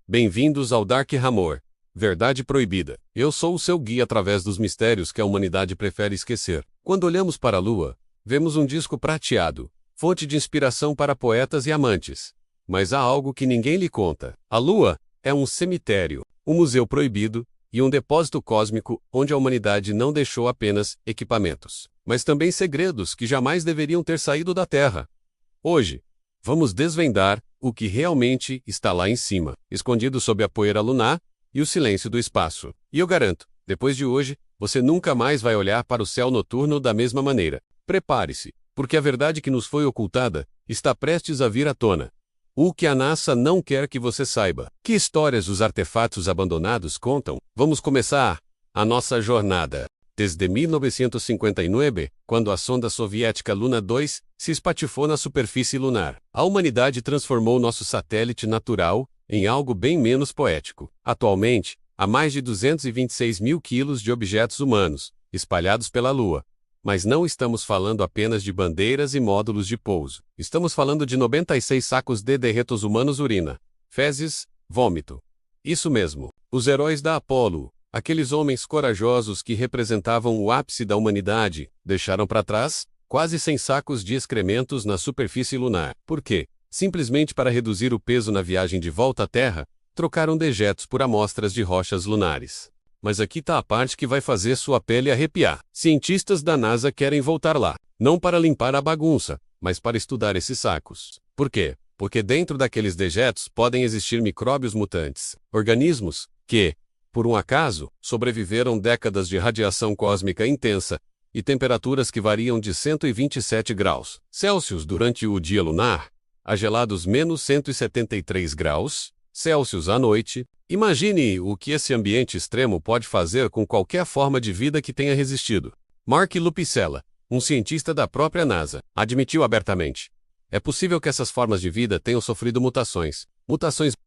Bem-vindos ao Dark Hamor, Verdade Proibida. Eu sou o seu guia através dos mistérios que a humanidade prefere esquecer. Quando olhamos para a Lua, vemos um disco prateado, fonte de inspiração para poetas e amantes. Mas há algo que ninguém lhe conta. A Lua é um cemitério, um museu proibido e um depósito cósmico onde a humanidade não deixou apenas equipamentos, mas também segredos que jamais deveriam ter saído da Terra. Hoje, vamos desvendar o que realmente está lá em cima, escondido sob a poeira lunar e o silêncio do espaço. E eu garanto, depois de hoje, você nunca mais vai olhar para o céu noturno da mesma maneira. Prepare-se, porque a verdade que nos foi ocultada está prestes a vir à tona. O que a NASA não quer que você saiba. Que histórias os artefatos abandonados contam? Vamos começar a nossa jornada. Desde 1959, quando a sonda soviética Luna 2 se espatifou na superfície lunar, a humanidade transformou nosso satélite natural em algo bem menos poético. Atualmente, há mais de 226 mil quilos de objetos humanos espalhados pela Lua. Mas não estamos falando apenas de bandeiras e módulos de pouso. Estamos falando de 96 sacos de dejetos humanos urina, fezes, vômito. Isso mesmo, os heróis da Apollo. Aqueles homens corajosos que representavam o ápice da humanidade, deixaram para trás quase 100 sacos de excrementos na superfície lunar. Por quê? Simplesmente para reduzir o peso na viagem de volta à Terra, trocaram dejetos por amostras de rochas lunares. Mas aqui está a parte que vai fazer sua pele arrepiar. Cientistas da NASA querem voltar lá, não para limpar a bagunça, mas para estudar esses sacos. Por quê? Porque dentro daqueles dejetos podem existir micróbios mutantes, organismos que, por um acaso, sobreviveram décadas de radiação cósmica intensa e temperaturas que variam de 127 graus Celsius durante o dia lunar a gelados menos 173 graus Celsius à noite. Imagine o que esse ambiente extremo pode fazer com qualquer forma de vida que tenha resistido. Mark Lupicella, um cientista da própria NASA, admitiu abertamente: é possível que essas formas de vida tenham sofrido mutações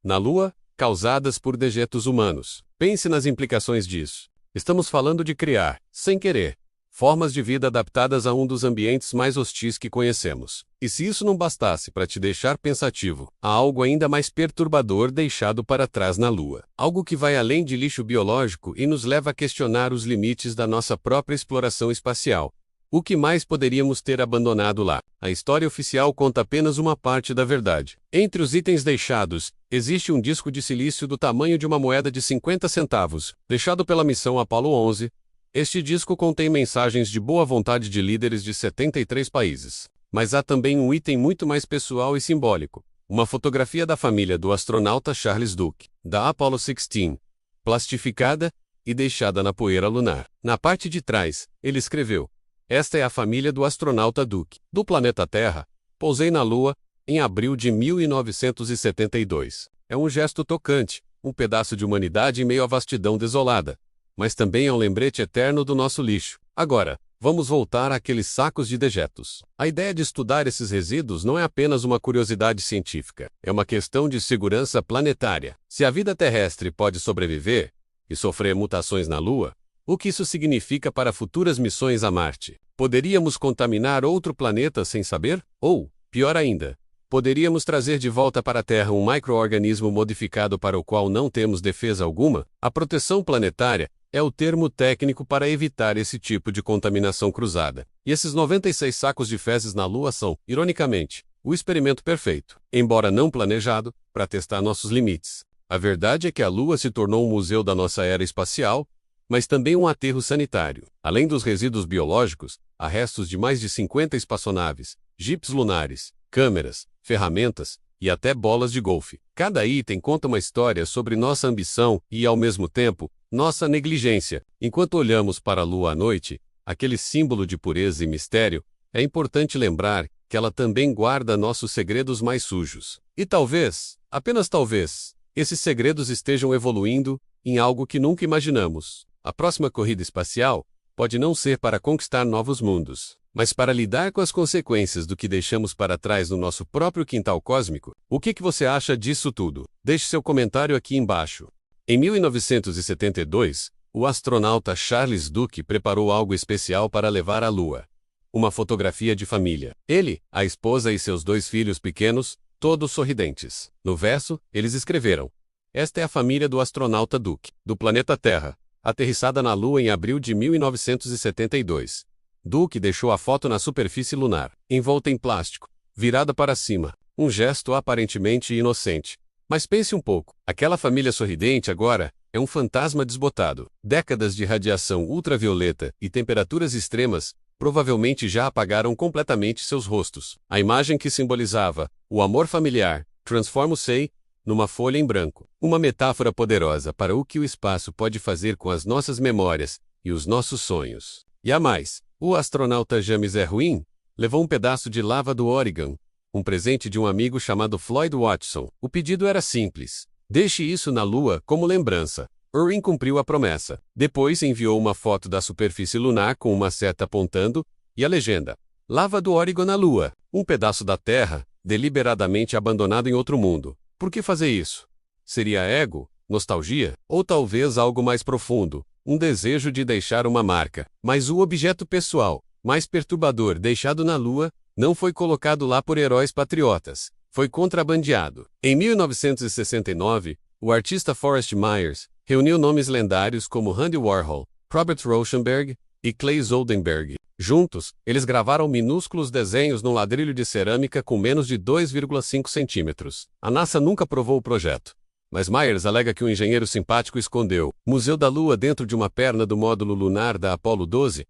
na Lua, causadas por dejetos humanos. Pense nas implicações disso. Estamos falando de criar, sem querer, formas de vida adaptadas a um dos ambientes mais hostis que conhecemos. E se isso não bastasse para te deixar pensativo, há algo ainda mais perturbador deixado para trás na Lua. Algo que vai além de lixo biológico e nos leva a questionar os limites da nossa própria exploração espacial. O que mais poderíamos ter abandonado lá? A história oficial conta apenas uma parte da verdade. Entre os itens deixados, existe um disco de silício do tamanho de uma moeda de 50 centavos, deixado pela missão Apollo 11. Este disco contém mensagens de boa vontade de líderes de 73 países. Mas há também um item muito mais pessoal e simbólico. Uma fotografia da família do astronauta Charles Duke, da Apollo 16, plastificada e deixada na poeira lunar. Na parte de trás, ele escreveu: esta é a família do astronauta Duke, do planeta Terra. Pousei na Lua, em abril de 1972. É um gesto tocante, um pedaço de humanidade em meio à vastidão desolada. Mas também é um lembrete eterno do nosso lixo. Agora, vamos voltar àqueles sacos de dejetos. A ideia de estudar esses resíduos não é apenas uma curiosidade científica. É uma questão de segurança planetária. Se a vida terrestre pode sobreviver e sofrer mutações na Lua, o que isso significa para futuras missões a Marte? Poderíamos contaminar outro planeta sem saber? Ou, pior ainda, poderíamos trazer de volta para a Terra um micro-organismo modificado para o qual não temos defesa alguma? A proteção planetária é o termo técnico para evitar esse tipo de contaminação cruzada. E esses 96 sacos de fezes na Lua são, ironicamente, o experimento perfeito, embora não planejado, para testar nossos limites. A verdade é que a Lua se tornou um museu da nossa era espacial, mas também um aterro sanitário. Além dos resíduos biológicos, há restos de mais de 50 espaçonaves, jipes lunares, câmeras, ferramentas e até bolas de golfe. Cada item conta uma história sobre nossa ambição e, ao mesmo tempo, nossa negligência. Enquanto olhamos para a Lua à noite, aquele símbolo de pureza e mistério, é importante lembrar que ela também guarda nossos segredos mais sujos. E talvez, apenas talvez, esses segredos estejam evoluindo em algo que nunca imaginamos. A próxima corrida espacial pode não ser para conquistar novos mundos, mas para lidar com as consequências do que deixamos para trás no nosso próprio quintal cósmico. O que você acha disso tudo? Deixe seu comentário aqui embaixo. Em 1972, o astronauta Charles Duke preparou algo especial para levar à Lua. Uma fotografia de família. Ele, a esposa e seus 2 filhos pequenos, todos sorridentes. No verso, eles escreveram: Esta é a família do astronauta Duke, do planeta Terra, aterrissada na Lua em abril de 1972. Duke deixou a foto na superfície lunar, envolta em plástico, virada para cima, um gesto aparentemente inocente. Mas pense um pouco, aquela família sorridente agora é um fantasma desbotado. Décadas de radiação ultravioleta e temperaturas extremas provavelmente já apagaram completamente seus rostos. A imagem que simbolizava o amor familiar transforma o sei numa folha em branco. Uma metáfora poderosa para o que o espaço pode fazer com as nossas memórias e os nossos sonhos. E a mais, o astronauta James Irwin levou um pedaço de lava do Oregon, um presente de um amigo chamado Floyd Watson. O pedido era simples: deixe isso na Lua como lembrança. Irwin cumpriu a promessa. Depois enviou uma foto da superfície lunar com uma seta apontando e a legenda: lava do Oregon na Lua, um pedaço da Terra deliberadamente abandonado em outro mundo. Por que fazer isso? Seria ego, nostalgia, ou talvez algo mais profundo, um desejo de deixar uma marca? Mas o objeto pessoal, mais perturbador deixado na Lua, não foi colocado lá por heróis patriotas. Foi contrabandeado. Em 1969, o artista Forrest Myers reuniu nomes lendários como Andy Warhol, Robert Rauschenberg e Claes Oldenburg. Juntos, eles gravaram minúsculos desenhos num ladrilho de cerâmica com menos de 2,5 centímetros. A NASA nunca aprovou o projeto, mas Myers alega que um engenheiro simpático escondeu o Museu da Lua dentro de uma perna do módulo lunar da Apollo 12,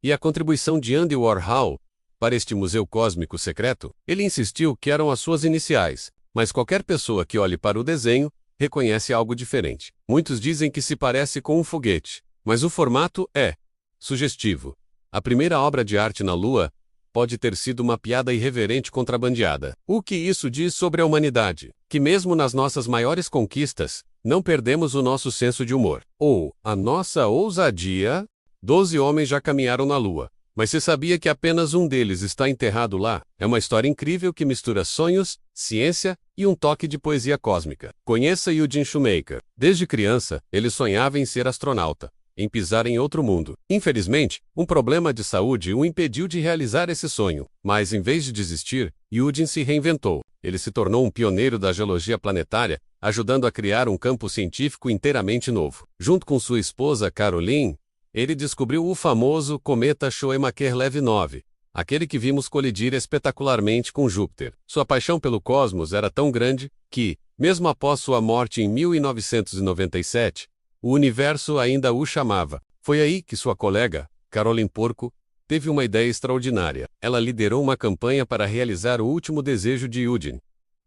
e a contribuição de Andy Warhol para este museu cósmico secreto, ele insistiu que eram as suas iniciais, mas qualquer pessoa que olhe para o desenho reconhece algo diferente. Muitos dizem que se parece com um foguete, mas o formato é sugestivo. A primeira obra de arte na Lua pode ter sido uma piada irreverente contrabandeada. O que isso diz sobre a humanidade? Que mesmo nas nossas maiores conquistas, não perdemos o nosso senso de humor. Ou a nossa ousadia. 12 homens já caminharam na Lua, mas você sabia que apenas um deles está enterrado lá? É uma história incrível que mistura sonhos, ciência e um toque de poesia cósmica. Conheça Eugene Shoemaker. Desde criança, ele sonhava em ser astronauta, em pisar em outro mundo. Infelizmente, um problema de saúde o impediu de realizar esse sonho. Mas em vez de desistir, Eugene se reinventou. Ele se tornou um pioneiro da geologia planetária, ajudando a criar um campo científico inteiramente novo. Junto com sua esposa Caroline, ele descobriu o famoso cometa Shoemaker-Levy 9, aquele que vimos colidir espetacularmente com Júpiter. Sua paixão pelo cosmos era tão grande que, mesmo após sua morte em 1997, o universo ainda o chamava. Foi aí que sua colega, Caroline Porco, teve uma ideia extraordinária. Ela liderou uma campanha para realizar o último desejo de Eugene: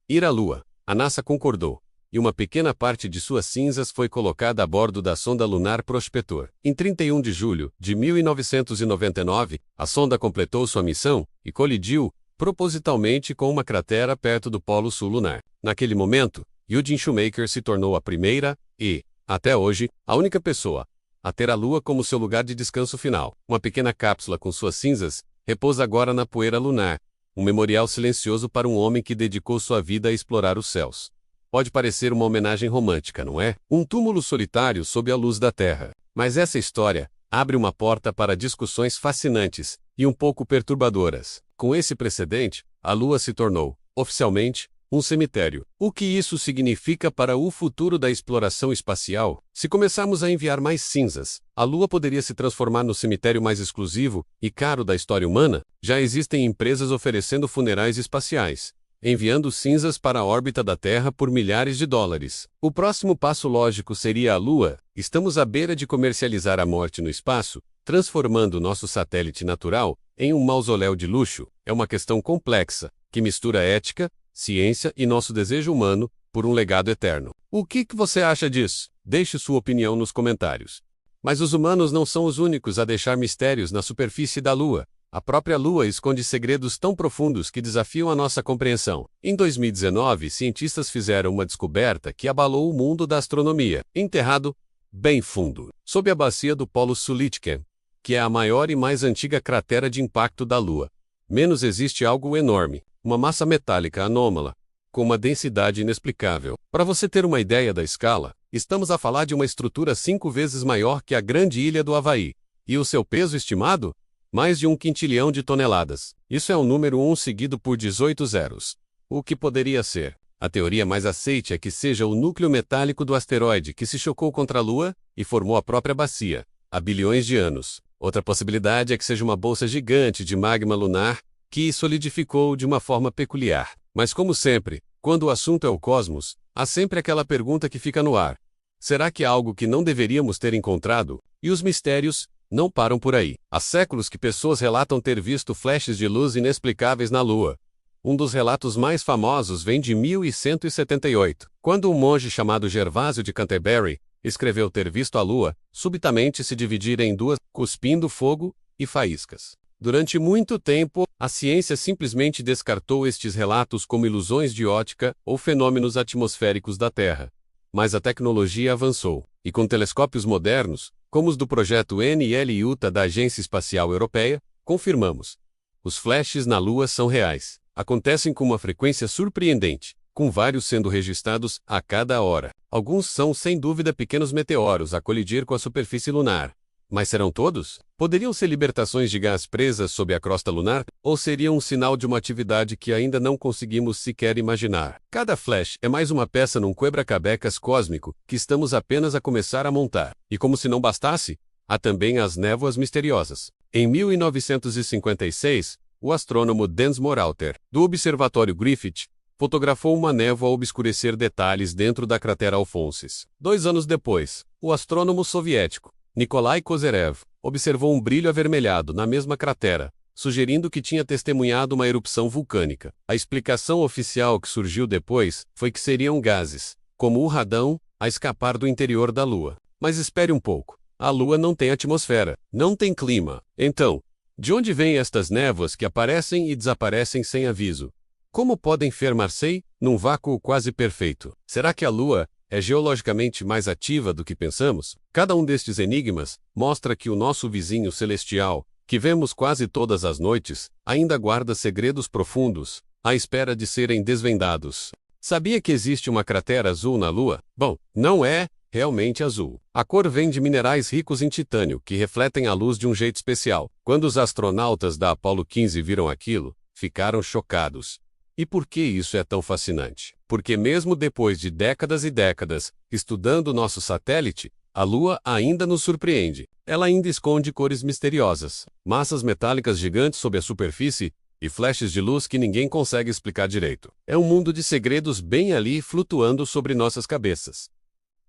ir à Lua. A NASA concordou, e uma pequena parte de suas cinzas foi colocada a bordo da sonda lunar Prospector. Em 31 de julho de 1999, a sonda completou sua missão e colidiu, propositalmente, com uma cratera perto do Polo Sul lunar. Naquele momento, Eugene Shoemaker se tornou a primeira e, até hoje, a única pessoa a ter a Lua como seu lugar de descanso final. Uma pequena cápsula com suas cinzas repousa agora na poeira lunar, um memorial silencioso para um homem que dedicou sua vida a explorar os céus. Pode parecer uma homenagem romântica, não é? Um túmulo solitário sob a luz da Terra. Mas essa história abre uma porta para discussões fascinantes e um pouco perturbadoras. Com esse precedente, a Lua se tornou, oficialmente, um cemitério. O que isso significa para o futuro da exploração espacial? Se começarmos a enviar mais cinzas, a Lua poderia se transformar no cemitério mais exclusivo e caro da história humana? Já existem empresas oferecendo funerais espaciais, enviando cinzas para a órbita da Terra por milhares de dólares. O próximo passo lógico seria a Lua. Estamos à beira de comercializar a morte no espaço, transformando nosso satélite natural em um mausoléu de luxo. É uma questão complexa, que mistura ética, ciência e nosso desejo humano por um legado eterno. O que você acha disso? Deixe sua opinião nos comentários. Mas os humanos não são os únicos a deixar mistérios na superfície da Lua. A própria Lua esconde segredos tão profundos que desafiam a nossa compreensão. Em 2019, cientistas fizeram uma descoberta que abalou o mundo da astronomia. Enterrado bem fundo, sob a bacia do Polo Sulitken, que é a maior e mais antiga cratera de impacto da Lua. Menos existe algo enorme, uma massa metálica anômala, com uma densidade inexplicável. Para você ter uma ideia da escala, estamos a falar de uma estrutura 5 vezes maior que a grande ilha do Havaí. E o seu peso estimado? Mais de 1 quintilhão de toneladas. Isso é um número 1 seguido por 18 zeros. O que poderia ser? A teoria mais aceite é que seja o núcleo metálico do asteroide que se chocou contra a Lua e formou a própria bacia, há bilhões de anos. Outra possibilidade é que seja uma bolsa gigante de magma lunar que solidificou de uma forma peculiar. Mas como sempre, quando o assunto é o cosmos, há sempre aquela pergunta que fica no ar. Será que é algo que não deveríamos ter encontrado? E os mistérios não param por aí. Há séculos que pessoas relatam ter visto flashes de luz inexplicáveis na Lua. Um dos relatos mais famosos vem de 1178, quando um monge chamado Gervásio de Canterbury escreveu ter visto a Lua subitamente se dividir em duas, cuspindo fogo e faíscas. Durante muito tempo, a ciência simplesmente descartou estes relatos como ilusões de ótica ou fenômenos atmosféricos da Terra. Mas a tecnologia avançou, e com telescópios modernos, como os do projeto NL-UTA da Agência Espacial Europeia, confirmamos. Os flashes na Lua são reais. Acontecem com uma frequência surpreendente, com vários sendo registrados a cada hora. Alguns são sem dúvida pequenos meteoros a colidir com a superfície lunar. Mas serão todos? Poderiam ser libertações de gás presas sob a crosta lunar? Ou seriam um sinal de uma atividade que ainda não conseguimos sequer imaginar? Cada flash é mais uma peça num quebra-cabecas cósmico que estamos apenas a começar a montar. E como se não bastasse, há também as névoas misteriosas. Em 1956, o astrônomo Densmore Alter, do Observatório Griffith, fotografou uma névoa obscurecer detalhes dentro da cratera Alphonsus. 2 anos depois, o astrônomo soviético, Nikolai Kozyrev, observou um brilho avermelhado na mesma cratera, sugerindo que tinha testemunhado uma erupção vulcânica. A explicação oficial que surgiu depois foi que seriam gases, como o radão, a escapar do interior da Lua. Mas espere um pouco. A Lua não tem atmosfera, não tem clima. Então, de onde vêm estas névoas que aparecem e desaparecem sem aviso? Como podem formar-se num vácuo quase perfeito? Será que a Lua é geologicamente mais ativa do que pensamos? Cada um destes enigmas mostra que o nosso vizinho celestial, que vemos quase todas as noites, ainda guarda segredos profundos, à espera de serem desvendados. Sabia que existe uma cratera azul na Lua? Bom, não é realmente azul. A cor vem de minerais ricos em titânio que refletem a luz de um jeito especial. Quando os astronautas da Apollo 15 viram aquilo, ficaram chocados. E por que isso é tão fascinante? Porque mesmo depois de décadas e décadas estudando nosso satélite, a Lua ainda nos surpreende. Ela ainda esconde cores misteriosas, massas metálicas gigantes sob a superfície e flashes de luz que ninguém consegue explicar direito. É um mundo de segredos bem ali flutuando sobre nossas cabeças.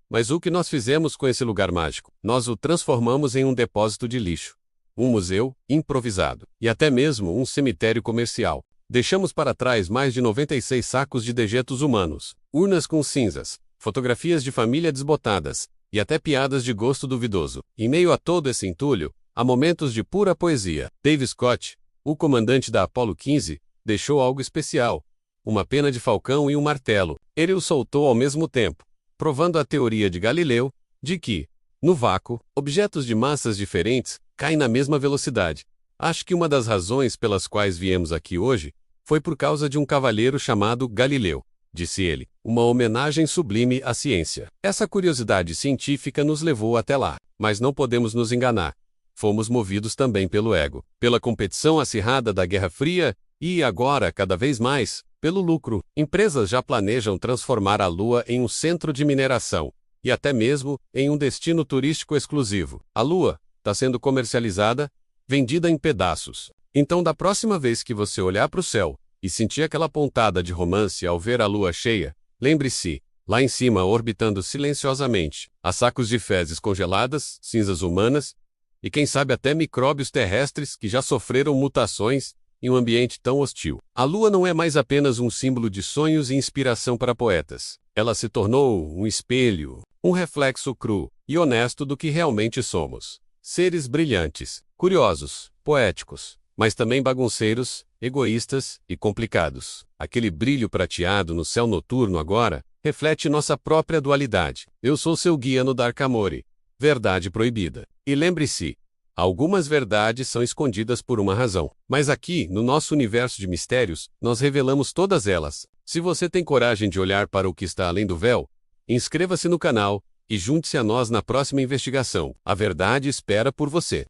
Mas o que nós fizemos com esse lugar mágico? Nós o transformamos em um depósito de lixo, um museu improvisado e até mesmo um cemitério comercial. Deixamos para trás mais de 96 sacos de dejetos humanos, urnas com cinzas, fotografias de família desbotadas e até piadas de gosto duvidoso. Em meio a todo esse entulho, há momentos de pura poesia. Dave Scott, o comandante da Apollo 15, deixou algo especial: uma pena de falcão e um martelo. Ele o soltou ao mesmo tempo, provando a teoria de Galileu, de que, no vácuo, objetos de massas diferentes caem na mesma velocidade. Acho que uma das razões pelas quais viemos aqui hoje foi por causa de um cavalheiro chamado Galileu, disse ele, uma homenagem sublime à ciência. Essa curiosidade científica nos levou até lá, mas não podemos nos enganar. Fomos movidos também pelo ego, pela competição acirrada da Guerra Fria e, agora, cada vez mais, pelo lucro. Empresas já planejam transformar a Lua em um centro de mineração e até mesmo em um destino turístico exclusivo. A Lua está sendo comercializada, vendida em pedaços. Então, da próxima vez que você olhar para o céu e sentir aquela pontada de romance ao ver a Lua cheia, lembre-se, lá em cima, orbitando silenciosamente, há sacos de fezes congeladas, cinzas humanas e quem sabe até micróbios terrestres que já sofreram mutações em um ambiente tão hostil. A Lua não é mais apenas um símbolo de sonhos e inspiração para poetas. Ela se tornou um espelho, um reflexo cru e honesto do que realmente somos. Seres brilhantes, curiosos, poéticos, mas também bagunceiros, egoístas e complicados. Aquele brilho prateado no céu noturno agora reflete nossa própria dualidade. Eu sou seu guia no Dark Amore, verdade proibida. E lembre-se, algumas verdades são escondidas por uma razão. Mas aqui, no nosso universo de mistérios, nós revelamos todas elas. Se você tem coragem de olhar para o que está além do véu, inscreva-se no canal e junte-se a nós na próxima investigação. A verdade espera por você.